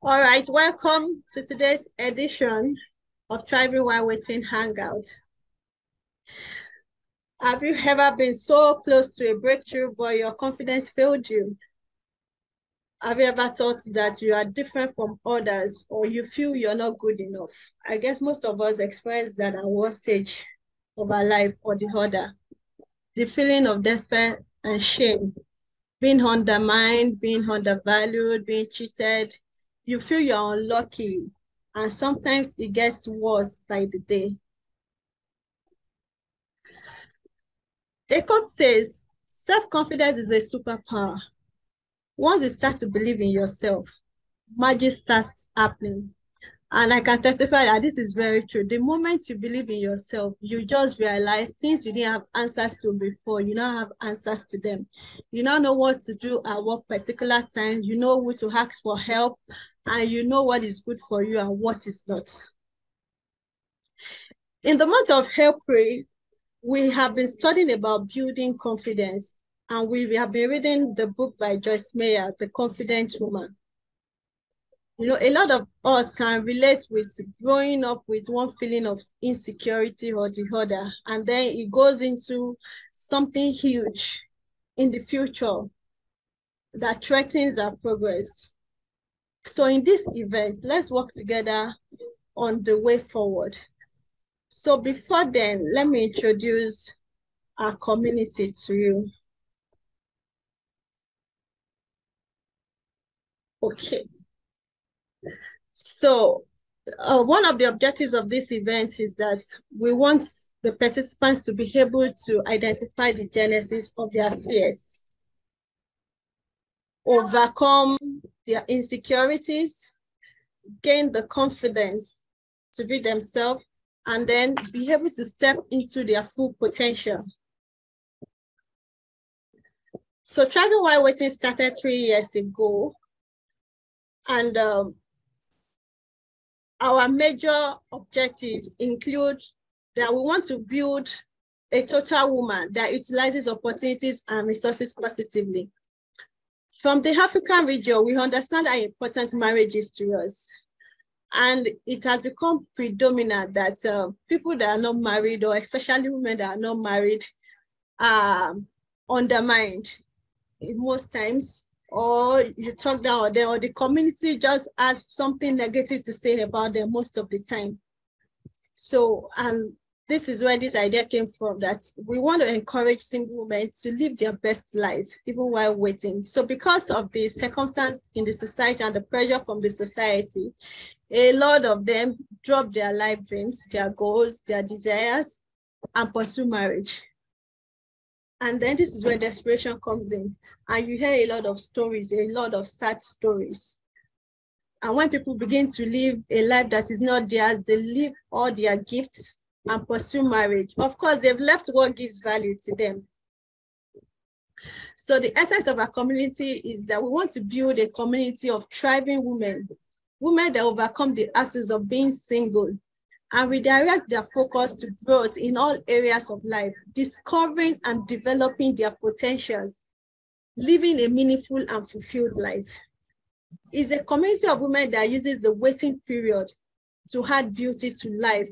All right, welcome to today's edition of Thriving While Waiting Hangout. Have you ever been so close to a breakthrough, but your confidence failed you? Have you ever thought that you are different from others, or you feel you're not good enough? I guess most of us experience that at one stage of our life or the other. The feeling of despair and shame, being undermined, being undervalued, being cheated. You feel you're unlucky, and sometimes it gets worse by the day. A quote says, self-confidence is a superpower. Once you start to believe in yourself, magic starts happening. And I can testify that this is very true. The moment you believe in yourself, you just realize things you didn't have answers to before, you now have answers to them. You now know what to do at what particular time, you know who to ask for help, and you know what is good for you and what is not. In the month of April, we have been studying about building confidence, and we have been reading the book by Joyce Meyer, The Confident Woman. You know, a lot of us can relate with growing up with one feeling of insecurity or the other, and then it goes into something huge in the future that threatens our progress. So in this event, let's work together on the way forward. So before then, let me introduce our community to you. Okay. So one of the objectives of this event is that we want the participants to be able to identify the genesis of their fears, overcome their insecurities, gain the confidence to be themselves, and then be able to step into their full potential. So Thriving While Waiting started 3 years ago, and our major objectives include that we want to build a total woman that utilizes opportunities and resources positively. From the African region, we understand how important marriage is to us. And it has become predominant that people that are not married, or especially women that are not married, are undermined most times, or you talk down on them, or the community just has something negative to say about them most of the time. So, and this is where this idea came from, that we want to encourage single women to live their best life, even while waiting. So because of the circumstance in the society and the pressure from the society, a lot of them drop their life dreams, their goals, their desires, and pursue marriage. And then this is where desperation comes in. And you hear a lot of stories, a lot of sad stories. And when people begin to live a life that is not theirs, they leave all their gifts and pursue marriage. Of course, they've left what gives value to them. So the essence of our community is that we want to build a community of thriving women, women that overcome the ashes of being single and redirect their focus to growth in all areas of life, discovering and developing their potentials, living a meaningful and fulfilled life. It's a community of women that uses the waiting period to add beauty to life,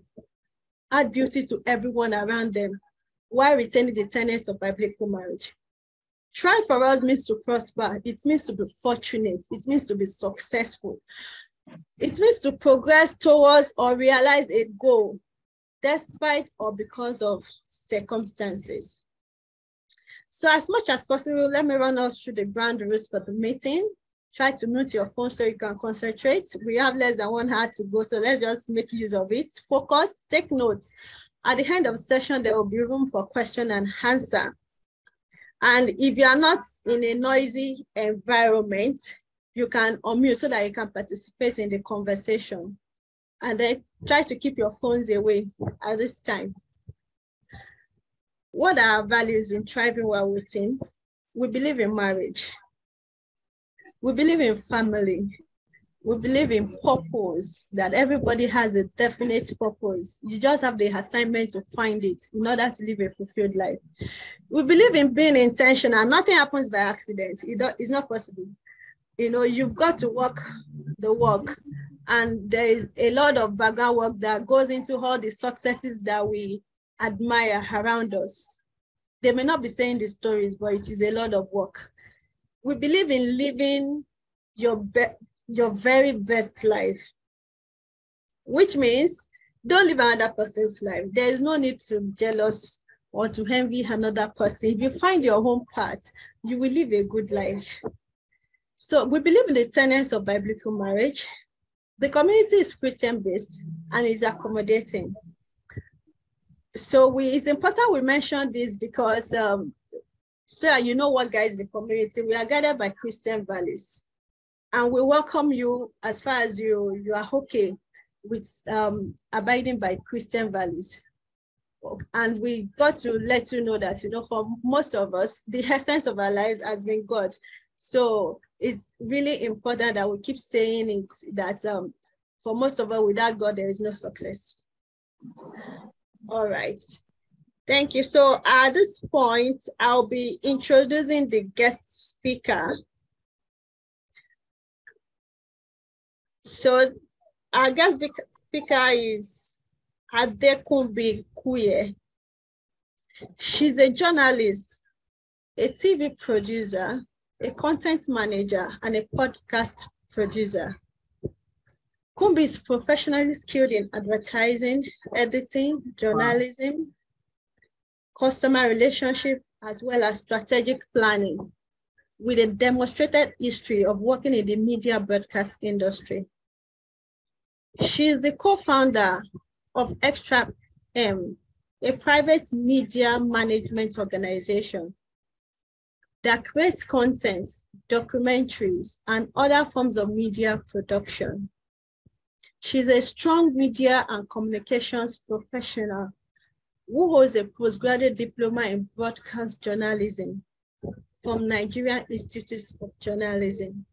add beauty to everyone around them, while retaining the tenets of biblical marriage. Thrive for us means to prosper. It means to be fortunate. It means to be successful. It means to progress towards or realize a goal, despite or because of circumstances. So as much as possible, let me run us through the ground rules for the meeting. Try to mute your phone so you can concentrate. We have less than 1 hour to go, so let's just make use of it. Focus, take notes. At the end of the session, there will be room for question and answer. And if you are not in a noisy environment, you can unmute so that you can participate in the conversation. And then try to keep your phones away at this time. What are our values in Thriving While Waiting? We believe in marriage. We believe in family. We believe in purpose, that everybody has a definite purpose. You just have the assignment to find it in order to live a fulfilled life. We believe in being intentional. Nothing happens by accident. It's not possible. You know, you've got to walk the walk. And there is a lot of background work that goes into all the successes that we admire around us. They may not be saying the stories, but it is a lot of work. We believe in living your very best life, which means don't live another person's life. There is no need to be jealous or to envy another person. If you find your own path, you will live a good life. So we believe in the tenets of biblical marriage. The community is Christian-based and is accommodating. So it's important we mention this because so you know what, guys, the community, we are guided by Christian values. And we welcome you as far as you are okay with abiding by Christian values. And we got to let you know that, you know, for most of us, the essence of our lives has been God. So it's really important that we keep saying it, that for most of us, without God, there is no success. All right. Thank you. So at this point, I'll be introducing the guest speaker. So our guest speaker is Adekunbi Kuye. She's a journalist, a TV producer, a content manager, and a podcast producer. Kumbi is professionally skilled in advertising, editing, journalism, customer relationship, as well as strategic planning, with a demonstrated history of working in the media broadcast industry. She is the co-founder of Extra M, a private media management organization that creates content, documentaries, and other forms of media production. She's a strong media and communications professional who holds a postgraduate diploma in broadcast journalism from Nigerian Institute of Journalism.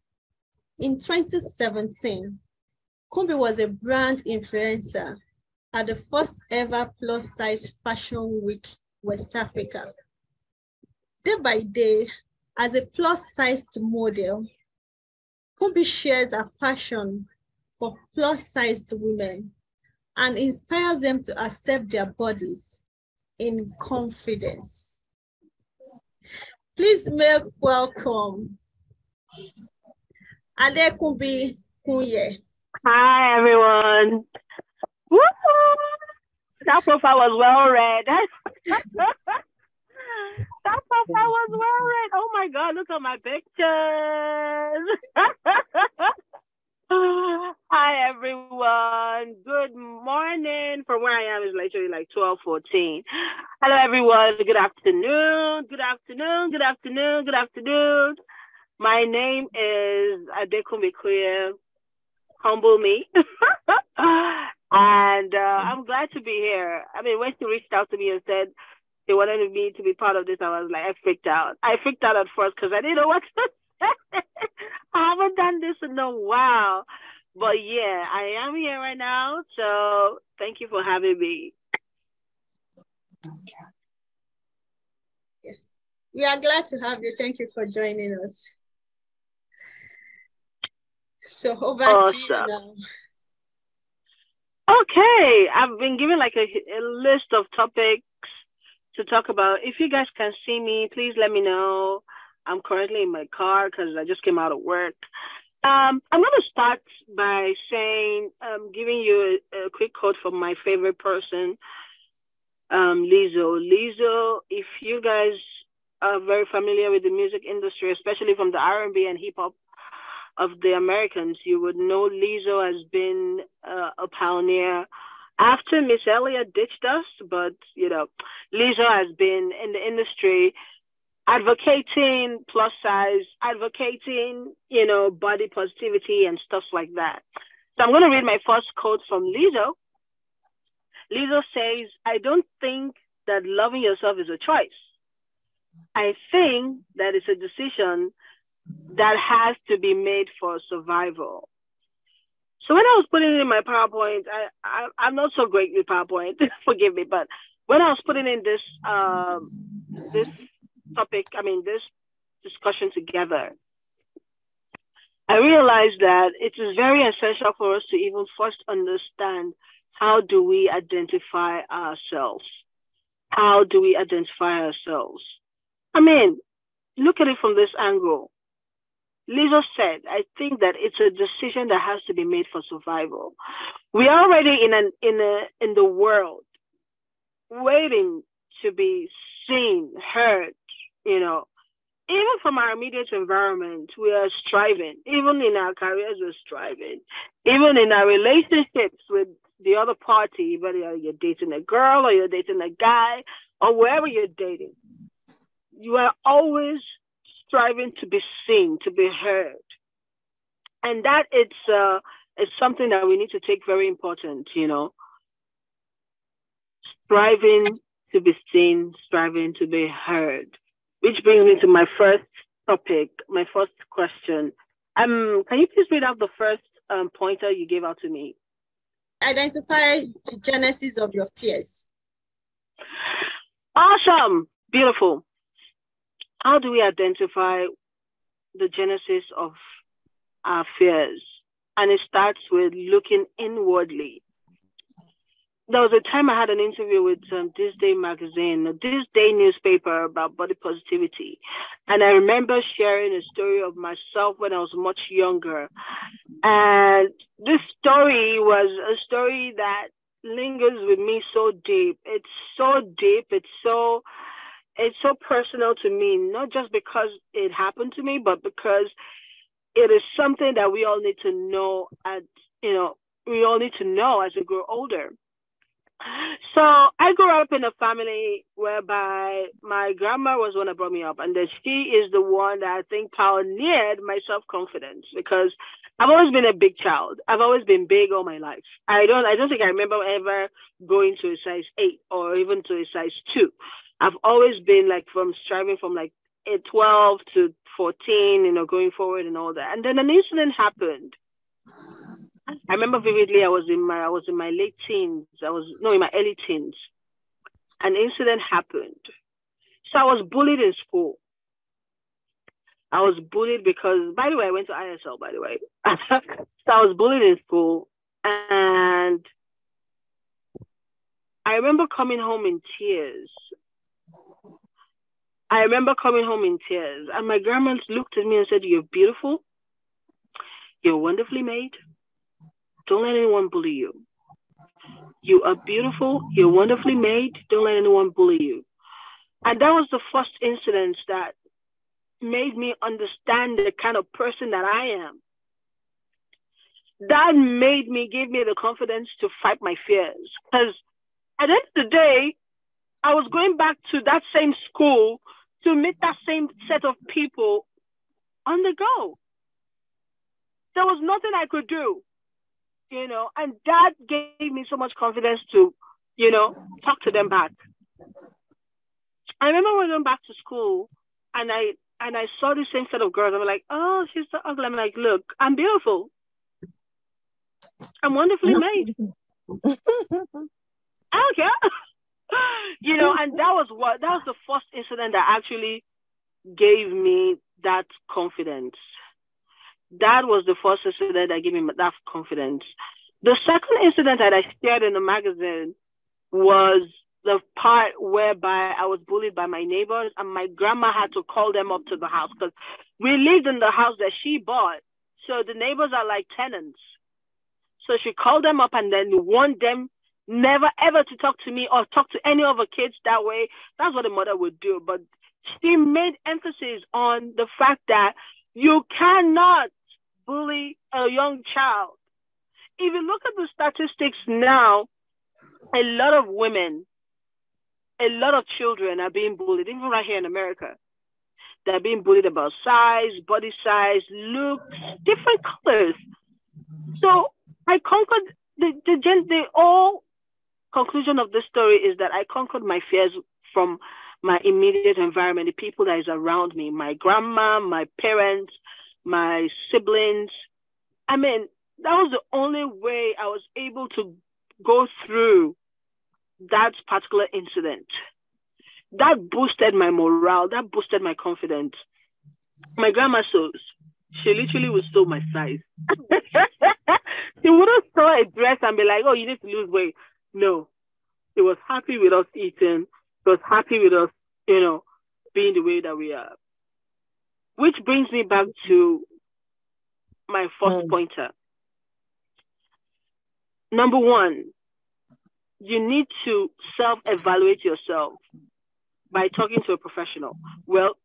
In 2017, Kumbi was a brand influencer at the first ever plus-size fashion week, West Africa. Day by day, as a plus-sized model, Kumbi shares her passion for plus-sized women and inspires them to accept their bodies in confidence. Please make welcome Adekunbi Kuye. Hi, everyone. Woo! That profile was well read. That profile was well read. Oh my God, look at my pictures. Hi, everyone. Good morning. From where I am is literally like 12:14. Hello, everyone. Good afternoon. Good afternoon. Good afternoon. Good afternoon. My name is Adekunbi Kuye. Humble me. And I'm glad to be here. I mean, when she reached out to me and said they wanted me to be part of this, I was like, I freaked out. I freaked out at first because I didn't know what to say. I haven't done this in a while. But yeah, I am here right now. So thank you for having me. We are glad to have you. Thank you for joining us. So over to you now. Okay, I've been given like a list of topics to talk about. If you guys can see me, please let me know. I'm currently in my car because I just came out of work. I'm going to start by saying, giving you a quick quote from my favorite person, Lizzo. Lizzo, if you guys are very familiar with the music industry, especially from the R&B and hip hop of the Americans, you would know Lizzo has been a pioneer after Miss Elliott ditched us. But, you know, Lizzo has been in the industry advocating plus size, advocating, you know, body positivity and stuff like that. So I'm going to read my first quote from Lizzo. Lizzo says, I don't think that loving yourself is a choice. I think that it's a decision that has to be made for survival. So when I was putting it in my PowerPoint, I'm not so great with PowerPoint, forgive me, but when I was putting in this this topic, I mean, this discussion together, I realized that it is very essential for us to even first understand, how do we identify ourselves? How do we identify ourselves? I mean, look at it from this angle. Lisa said, I think that it's a decision that has to be made for survival. We are already in the world, waiting to be seen, heard, you know. Even from our immediate environment, we are striving. Even in our careers, we're striving. Even in our relationships with the other party, whether you're dating a girl or you're dating a guy or wherever you're dating, you are always striving to be seen, to be heard. And that it's something that we need to take very important, you know. Striving to be seen, striving to be heard. Which brings me to my first topic, my first question. Can you please read out the first pointer you gave out to me? Identify the genesis of your fears. Awesome. Beautiful. How do we identify the genesis of our fears? And it starts with looking inwardly. There was a time I had an interview with This Day magazine, This Day newspaper, about body positivity. And I remember sharing a story of myself when I was much younger. And this story was a story that lingers with me so deep. It's so deep. It's so personal to me, not just because it happened to me, but because it is something that we all need to know we all need to know as we grow older. So I grew up in a family whereby my grandma was the one that brought me up, and that she is the one that I think pioneered my self-confidence, because I've always been a big child. I've always been big all my life. I don't think I remember ever going to a size 8 or even to a size 2. I've always been striving from a 12 to 14, going forward and all that. And then an incident happened. I remember vividly, I was in my late teens. In my early teens. An incident happened. So I was bullied in school. I was bullied because, by the way, I went to ISL, by the way. So I was bullied in school. And I remember coming home in tears. And my grandma looked at me and said, "You're beautiful. You're wonderfully made. Don't let anyone bully you. You are beautiful. You're wonderfully made. Don't let anyone bully you." And that was the first incident that made me understand the kind of person that I am. That gave me the confidence to fight my fears. Because at the end of the day, I was going back to that same school to meet that same set of people on the go. There was nothing I could do, and that gave me so much confidence to, talk to them back. I remember when I went back to school and I saw the same set of girls. I'm like, "Oh, she's so ugly." I'm like, "Look, I'm beautiful. I'm wonderfully made. I don't care." And that was the first incident that actually gave me that confidence. That was the first incident that gave me that confidence. The second incident that I shared in the magazine was the part whereby I was bullied by my neighbors, and my grandma had to call them up to the house because we lived in the house that she bought. So the neighbors are like tenants. So she called them up and then warned them never ever to talk to me or talk to any other kids that way. That's what the mother would do. But she made emphasis on the fact that you cannot bully a young child. If you look at the statistics now, a lot of women, a lot of children are being bullied, even right here in America. They're being bullied about size, body size, looks, different colors. So I conquered the all conclusion of this story is that I conquered my fears from my immediate environment, the people that is around me, my grandma, my parents, my siblings. I mean, that was the only way I was able to go through that particular incident. That boosted my morale. That boosted my confidence. My grandma sews. She literally would sew my size. She wouldn't sew a dress and be like, oh, you need to lose weight. No. She was happy with us eating. She was happy with us, being the way that we are. Which brings me back to my first pointer. Number one, you need to self-evaluate yourself by talking to a professional. Well,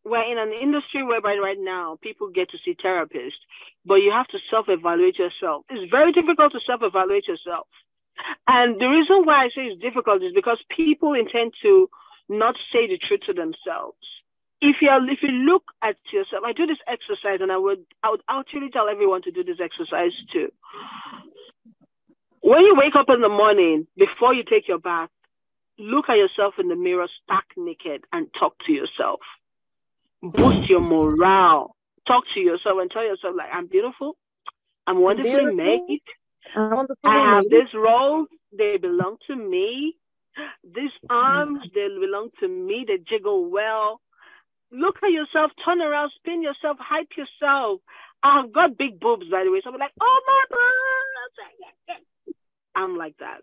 we're in an industry whereby right now people get to see therapists, but you have to self-evaluate yourself. It's very difficult to self-evaluate yourself. And the reason why I say it's difficult is because people intend to not say the truth to themselves. If you look at yourself, I do this exercise, and I would actually tell everyone to do this exercise too. When you wake up in the morning, before you take your bath, look at yourself in the mirror, stark naked, and talk to yourself. Boost your morale. Talk to yourself and tell yourself, like, I'm beautiful. I'm wonderfully made. I have these roles. They belong to me. These arms, they belong to me. They jiggle well. Look at yourself. Turn around. Spin yourself. Hype yourself. I've got big boobs, by the way. So I'm like, oh, my boobs. I'm like that.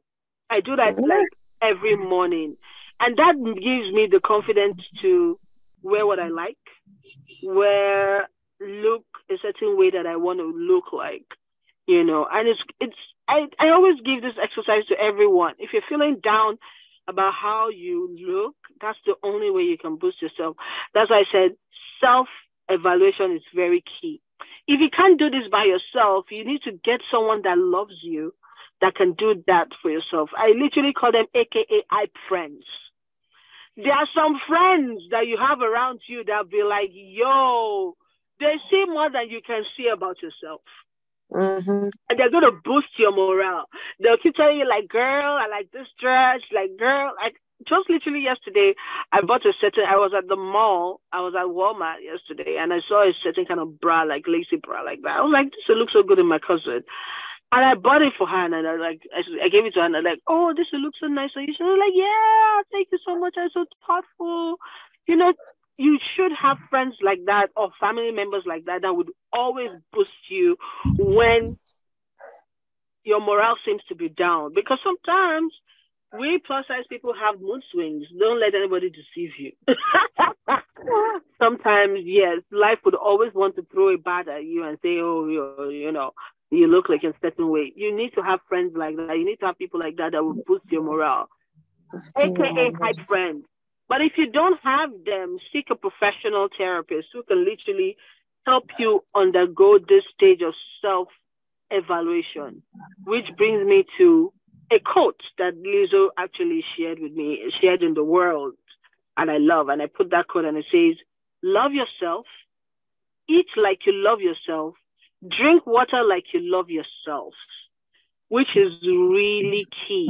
I do that like every morning. And that gives me the confidence to wear what I like, look a certain way that I want to look like, and I always give this exercise to everyone. If you're feeling down about how you look, that's the only way you can boost yourself. That's why I said self-evaluation is very key. If you can't do this by yourself, you need to get someone that loves you that can do that for yourself. I literally call them AKA hype friends. There are some friends that you have around you that be like, yo, they see more than you can see about yourself. And they're going to boost your morale. They'll keep telling you, like, girl, I like this dress. Like, girl, just literally yesterday, I was at the mall. I was at Walmart yesterday, and I saw a certain kind of bra, like lacy bra like that. I was like, this will look so good in my closet. And I bought it for her, and I gave it to her, and I'm like, oh, this will look so nice. So she was like, yeah, thank you so much. I'm so thoughtful. You should have friends like that or family members like that would always boost you when your morale seems to be down. Because sometimes we plus-size people have mood swings. Don't let anybody deceive you. Sometimes, yes, life would always want to throw a bat at you and say, oh, you look like a certain way. You need to have friends like that. You need to have people like that will boost your morale, AKA hype friends. But if you don't have them, seek a professional therapist who can literally help you undergo this stage of self-evaluation, which brings me to a quote that Lizzo actually shared in the world, and I love. And I put that quote, and it says, love yourself, eat like you love yourself, drink water like you love yourself, which is really key.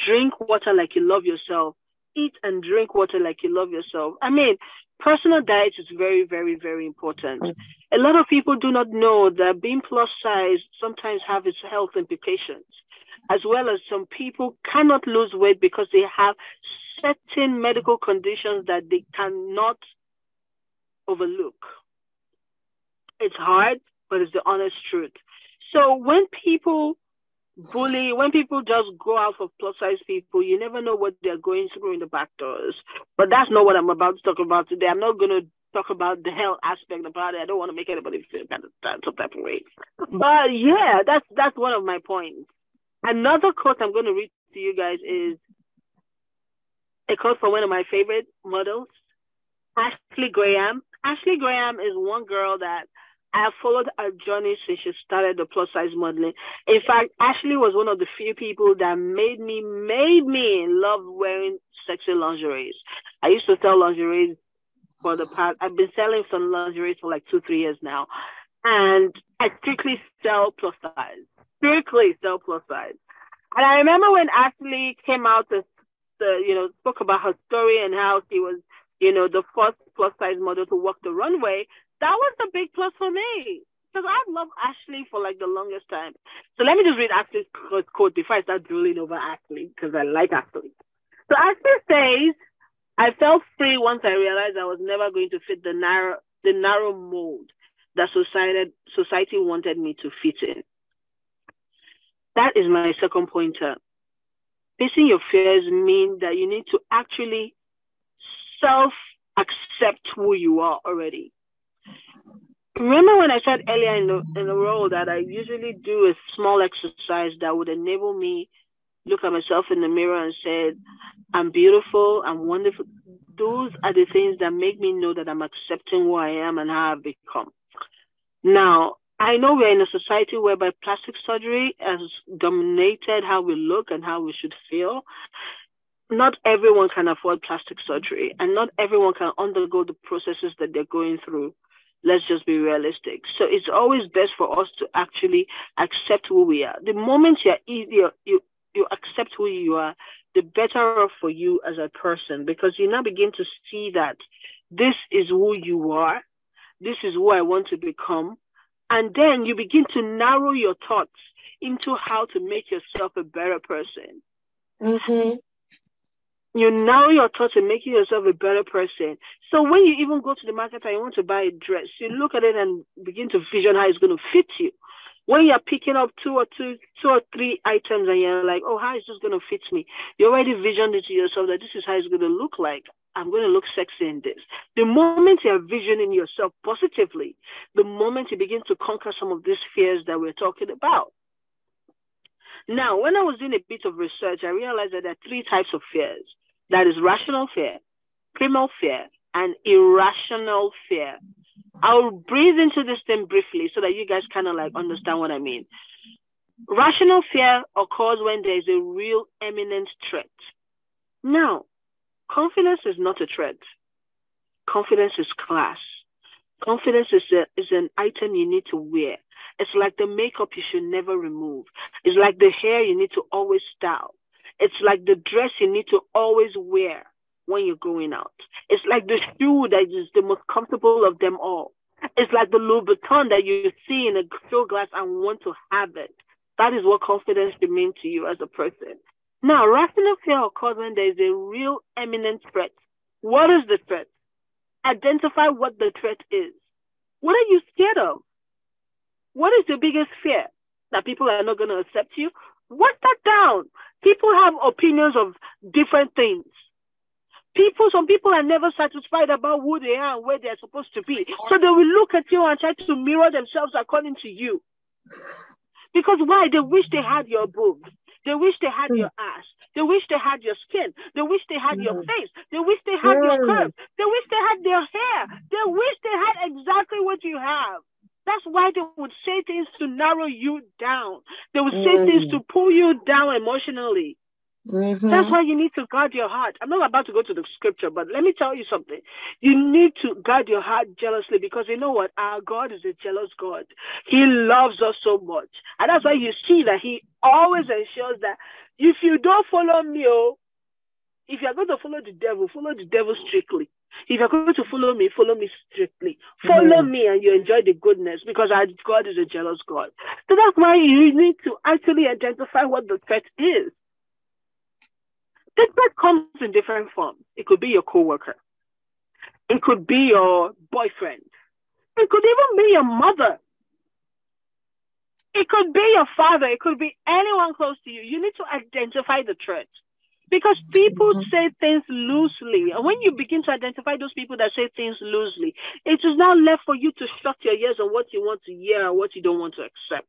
Drink water like you love yourself. Eat and drink water like you love yourself. I mean, personal diet is very, very, very important. A lot of people do not know that being plus size sometimes have its health implications, as well as some people cannot lose weight because they have certain medical conditions that they cannot overlook. It's hard, but it's the honest truth. So when people just go out for plus size people, you never know what they're going through in the back doors. But that's not what I'm about to talk about today. I'm not going to talk about the health aspect about it. I don't want to make anybody feel kind of some type of way. But yeah, that's one of my points. Another quote I'm going to read to you guys is a quote from one of my favorite models, Ashley Graham. Ashley Graham is one girl that I have followed her journey since she started the plus size modeling. In fact, Ashley was one of the few people that made me love wearing sexy lingerie. I used to sell lingerie for the past, I've been selling some lingerie for like 2-3 years now. And I strictly sell plus size. And I remember when Ashley came out to spoke about her story and how she was, the first plus size model to walk the runway. That was a big plus for me because I've loved Ashley for like the longest time. So let me just read Ashley's quote before I start drooling over Ashley because I like Ashley. So Ashley says, I felt free once I realized I was never going to fit the narrow mold that society wanted me to fit in. That is my second pointer. Facing your fears means that you need to actually self-accept who you are already. Remember when I said earlier in the role that I usually do a small exercise that would enable me look at myself in the mirror and say, I'm beautiful, I'm wonderful. Those are the things that make me know that I'm accepting who I am and how I've become. Now, I know we're in a society whereby plastic surgery has dominated how we look and how we should feel. Not everyone can afford plastic surgery, and not everyone can undergo the processes that they're going through. Let's just be realistic. So it's always best for us to actually accept who we are. The moment you accept who you are, the better off for you as a person, because you now begin to see that this is who you are. This is who I want to become. And then you begin to narrow your thoughts into how to make yourself a better person. Mm-hmm. You narrow your thoughts in making yourself a better person. So when you even go to the market and you want to buy a dress, you look at it and begin to vision how it's going to fit you. When you're picking up two or three items and you're like, oh, how is this going to fit me? You already visioned it to yourself that this is how it's going to look like. I'm going to look sexy in this. The moment you're visioning yourself positively, the moment you begin to conquer some of these fears that we're talking about. Now, when I was doing a bit of research, I realized that there are three types of fears. That is rational fear, primal fear, and irrational fear. I'll breathe into this thing briefly so that you guys kind of like understand what I mean. Rational fear occurs when there is a real imminent threat. Now, confidence is not a threat. Confidence is class. Confidence is an item you need to wear. It's like the makeup you should never remove. It's like the hair you need to always style. It's like the dress you need to always wear when you're going out. It's like the shoe that is the most comfortable of them all. It's like the Louis Vuitton that you see in a show glass and want to have it. That is what confidence should mean to you as a person. Now, rational fear occurs when there is a real imminent threat. What is the threat? Identify what the threat is. What are you scared of? What is your biggest fear? That people are not going to accept you? Write that down. People have opinions of different things. Some people are never satisfied about who they are and where they're supposed to be. So they will look at you and try to mirror themselves according to you. Because why? They wish they had your boobs. They wish they had your ass. They wish they had your skin. They wish they had your face. They wish they had your curves. They wish they had their hair. They wish they had exactly what you have. That's why they would say things to narrow you down. They would say things to pull you down emotionally. That's why you need to guard your heart. I'm not about to go to the scripture, but let me tell you something. You need to guard your heart jealously, because you know what? Our God is a jealous God. He loves us so much. And that's why you see that he always ensures that if you don't follow me, if you're going to follow the devil strictly. If you're going to follow me strictly. Follow me and you enjoy the goodness, because our God is a jealous God. So that's why you need to actually identify what the threat is. The threat comes in different forms. It could be your coworker. It could be your boyfriend. It could even be your mother. It could be your father. It could be anyone close to you. You need to identify the threat. Because people say things loosely. And when you begin to identify those people that say things loosely, it is now left for you to shut your ears on what you want to hear and what you don't want to accept.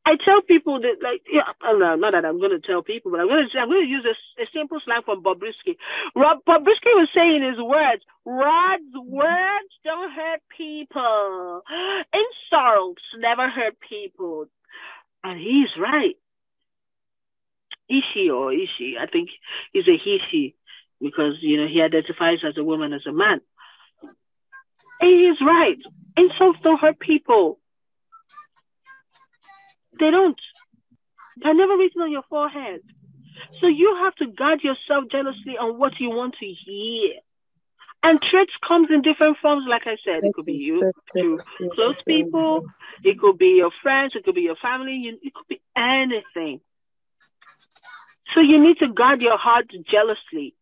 I tell people that, like, not that I'm going to tell people, but I'm going to use a simple slang from Bobrisky. Bobrisky was saying his words, words don't hurt people. Insults never hurt people. And he's right. Ishi, I think he's a he, because, he identifies as a woman, as a man. And he's right. Insults don't hurt people. They don't. They're never written on your forehead. So you have to guard yourself jealously on what you want to hear. And threats comes in different forms, like I said. It could be you, to close people. It could be your friends. It could be your family. It could be anything. So you need to guard your heart jealously.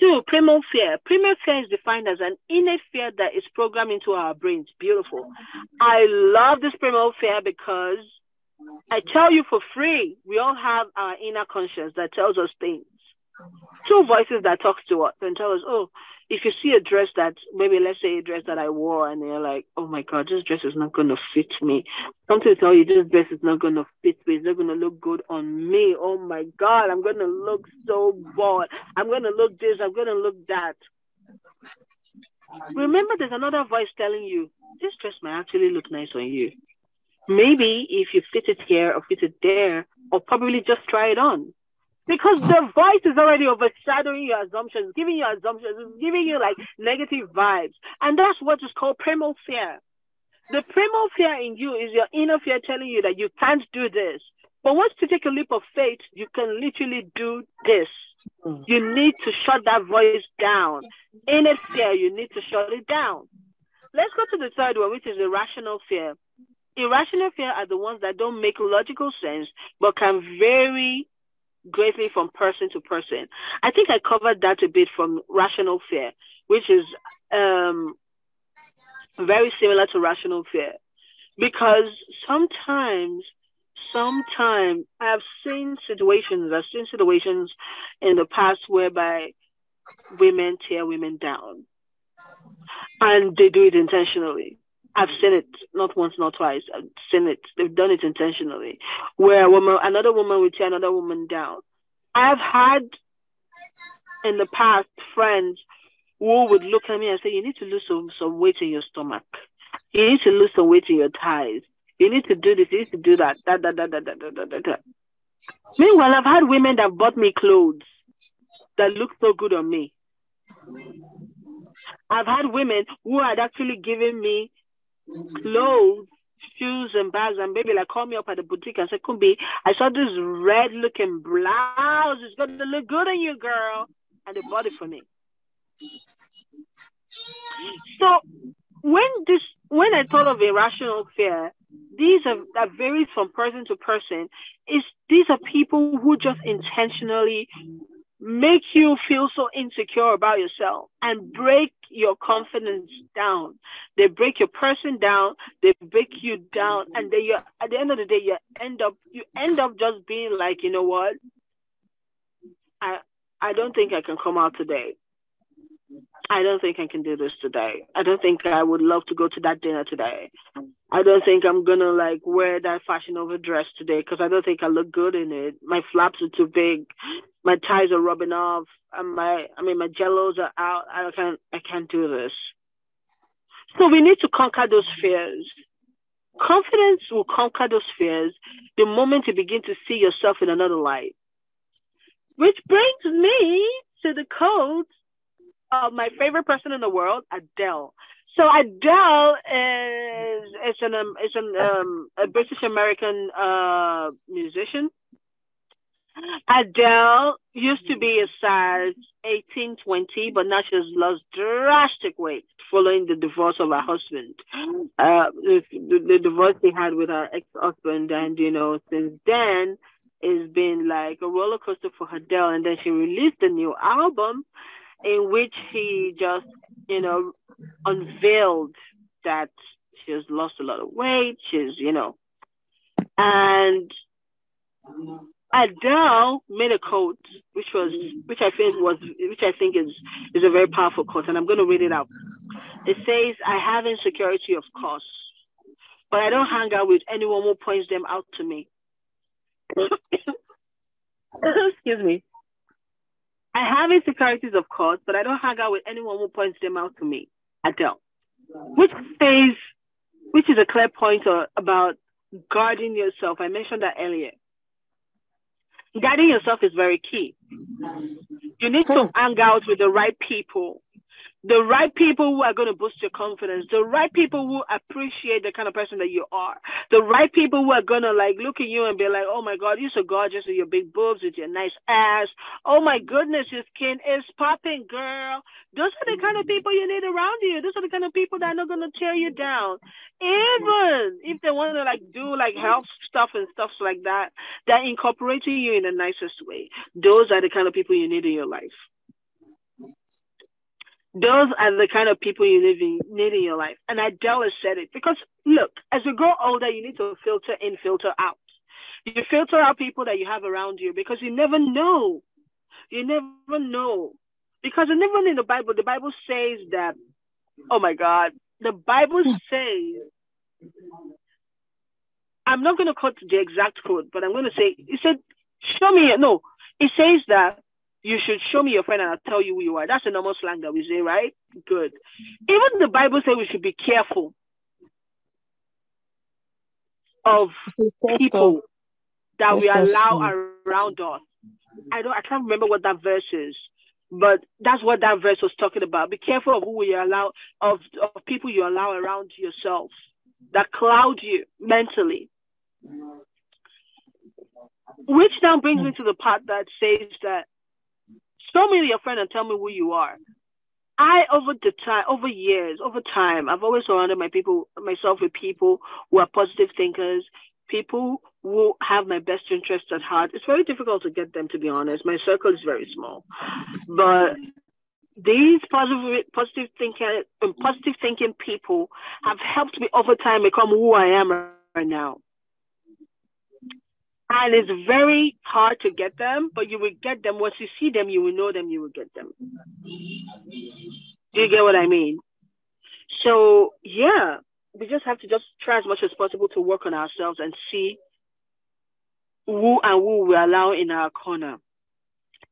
Two, primal fear. Primal fear is defined as an innate fear that is programmed into our brains. Beautiful. I love this primal fear because I tell you for free, we all have our inner conscience that tells us things. Two voices that talks to us and tell us, oh, if you see a dress that, maybe let's say a dress that I wore and you're like, oh my God, this dress is not going to fit me. Something to tell you, this dress is not going to fit me. It's not going to look good on me. Oh my God, I'm going to look so bored. I'm going to look this, I'm going to look that. Remember, there's another voice telling you, this dress might actually look nice on you. Maybe if you fit it here or fit it there, or probably just try it on. Because the voice is already overshadowing your assumptions, giving you assumptions, it's giving you like negative vibes. And that's what is called primal fear. The primal fear in you is your inner fear telling you that you can't do this. But once you take a leap of faith, you can literally do this. You need to shut that voice down. Inner fear, you need to shut it down. Let's go to the third one, which is irrational fear. Irrational fear are the ones that don't make logical sense, but can vary greatly from person to person. I think I covered that a bit from rational fear, which is very similar to rational fear. Because sometimes I've seen situations in the past whereby women tear women down. And they do it intentionally. I've seen it not once, not twice. I've seen it. They've done it intentionally. Where another woman will tear another woman down. I've had in the past friends who would look at me and say, you need to lose some weight in your stomach. You need to lose some weight in your thighs. You need to do this. You need to do that. Meanwhile, I've had women that bought me clothes that look so good on me. I've had women who had actually given me clothes, shoes, and bags, and baby like call me up at the boutique and say, Kumbi, I saw this red looking blouse. It's gonna look good on you, girl. And they bought it for me. So when I thought of irrational fear, that varies from person to person. These are people who just intentionally make you feel so insecure about yourself and break your confidence down. They break your person down, they break you down, and then at the end of the day, you end up just being like, you know what? I don't think I can come out today. I don't think I can do this today. I don't think I would love to go to that dinner today. I don't think I'm gonna like wear that Fashion Over dress today because I don't think I look good in it. My flaps are too big. My ties are rubbing off. My jellos are out. I can't do this. So we need to conquer those fears. Confidence will conquer those fears the moment you begin to see yourself in another light. Which brings me to the quote of my favorite person in the world, Adele. So Adele is a British American musician. Adele used to be a size 18, 20, but now she's lost drastic weight following the divorce of her husband. The divorce they had with her ex-husband, and since then it's been like a roller coaster for Adele. And then she released a new album in which she just unveiled that she has lost a lot of weight. And Adele made a quote, which I think is a very powerful quote, and I'm going to read it out. It says, "I have insecurity, of course, but I don't hang out with anyone who points them out to me." Excuse me. I have insecurities, of course, but I don't hang out with anyone who points them out to me. Adele, which is a clear point about guarding yourself. I mentioned that earlier. Guarding yourself is very key. You need to hang out with the right people. The right people who are going to boost your confidence. The right people who appreciate the kind of person that you are. The right people who are going to look at you and be like, oh my God, you're so gorgeous with your big boobs, with your nice ass. Oh my goodness, your skin is popping, girl. Those are the kind of people you need around you. Those are the kind of people that are not going to tear you down. Even if they want to do health stuff and stuff like that, they're incorporating you in the nicest way. Those are the kind of people you need in your life. Those are the kind of people you need in your life. And Adele has said it. Because look, as you grow older, you need to filter in, filter out. You filter out people that you have around you because you never know. You never know. Because even in the Bible says that, oh my God, the Bible says, I'm not going to quote the exact quote, but I'm going to say, it said, it says that you should show me your friend and I'll tell you who you are. That's a normal slang that we say, right? Good. Even the Bible says we should be careful of people that we allow around us. I can't remember what that verse is, but that's what that verse was talking about. Be careful of who you allow, of people you allow around yourself that cloud you mentally. Which now brings me to the part that says that show me your friend and tell me who you are. Over time, I've always surrounded myself with people who are positive thinkers, people who have my best interests at heart. It's very difficult to get them, to be honest. My circle is very small. But these positive thinking people have helped me over time become who I am right now. And it's very hard to get them, but you will get them. Once you see them, you will know them, you will get them. Do you get what I mean? So, yeah, we just have to just try as much as possible to work on ourselves and see who we allow in our corner.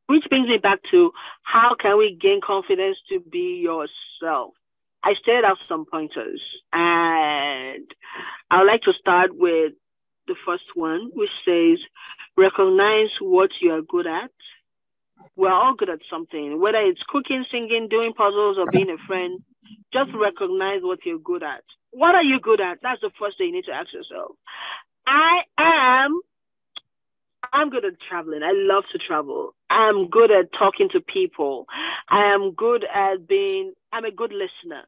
Which brings me back to how can we gain confidence to be yourself? I stated out some pointers, and I would like to start with the first one, which says, recognize what you are good at. We're all good at something, whether it's cooking, singing, doing puzzles, or being a friend. Just recognize what you're good at. What are you good at? That's the first thing you need to ask yourself. I'm good at traveling. I love to travel. I'm good at talking to people. I'm a good listener.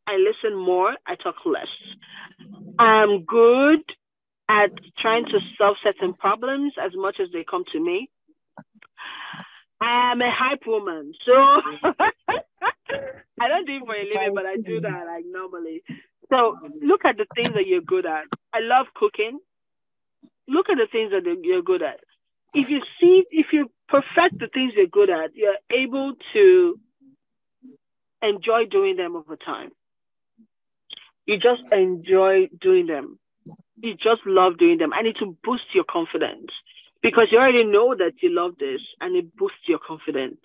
I listen more, I talk less. I'm good at trying to solve certain problems as much as they come to me. I am a hype woman, so I don't do it for a living, but I do that like normally. So look at the things that you're good at. I love cooking. Look at the things that you're good at. If you perfect the things you're good at, you're able to enjoy doing them over time. You just enjoy doing them. You just love doing them. And it will boost your confidence because you already know that you love this and it boosts your confidence.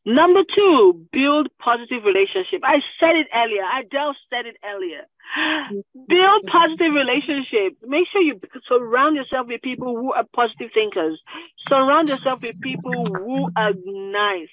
Number 2, build positive relationship. I said it earlier. Adele said it earlier. Build positive relationship. Make sure you surround yourself with people who are positive thinkers. Surround yourself with people who are nice.